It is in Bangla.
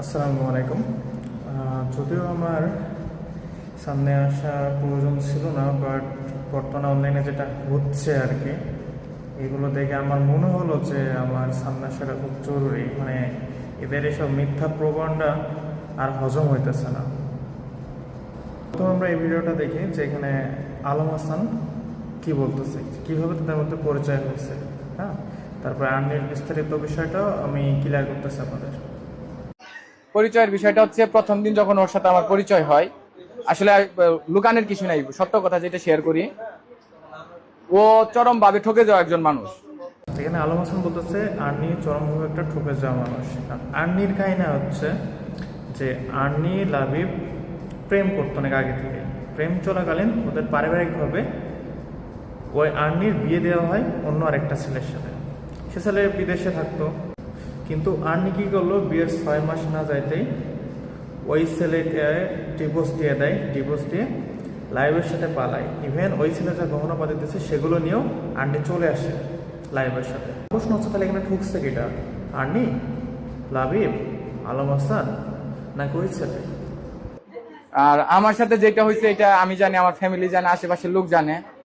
আসসালামু আলাইকুম। যদিও আমার সামনে আসার প্রয়োজন ছিল না, বাট বর্তমানে অনলাইনে যেটা হচ্ছে আর কি, এগুলো দেখে আমার মনে হলো যে আমার সামনে আসাটা খুব জরুরি। মানে এদের এসব মিথ্যা প্রবণটা আর হজম হইতেছে না। তো আমরা এই ভিডিওটা দেখি যে এখানে আলম হাসান কি বলতেছে, কীভাবে তাদের মধ্যে পরিচয় হয়েছে। হ্যাঁ, তারপরে আর্নির বিস্তারিত বিষয়টাও আমি ক্লিয়ার করতেছি আপনাদের। পরিচয়ের বিষয়টা হচ্ছে, প্রথম দিন যখন ওর সাথে আমার পরিচয় হয়, আসলে লুকানের কিছু নাই, সত্য কথা যেটা শেয়ার করি, ও চরম ভাবে ঠকে যাওয়া একজন মানুষ। এখানে আলম হাসান বলতেছে আর্নি চরমভাবে একটা ঠকে যাওয়া মানুষ। আর্নির কাহিনী হচ্ছে যে আর্নি লাবিব প্রেম করতো অনেক আগে থেকে। প্রেম চলাকালীন ওদের পারিবারিকভাবে ওই আর্নির বিয়ে দেওয়া হয় অন্য আরেকটা ছেলের সাথে। সে ছেলে বিদেশে থাকতো, কিন্তু আর্নি কী করলো, বিয়ের 6 মাস না যাইতেই ওই ছেলেকে ডিভোর্স দিয়ে দেয়। ডিভোর্স দিয়ে লাইভের সাথে পালায়। ইভেন ওই ছেলে যা গহনাপাতি দিচ্ছে সেগুলো নিয়েও আর্নি চলে আসে লাইভের সাথে। প্রশ্ন হচ্ছে তাহলে এখানে ঠুকছে কিটা? আর্নি, লাবিব, আলম হাসান, নাকি ওই ছেলে? আর আমার সাথে যেটা হয়েছে এটা আমি জানি, আমার ফ্যামিলি জানে, আশেপাশের লোক জানে।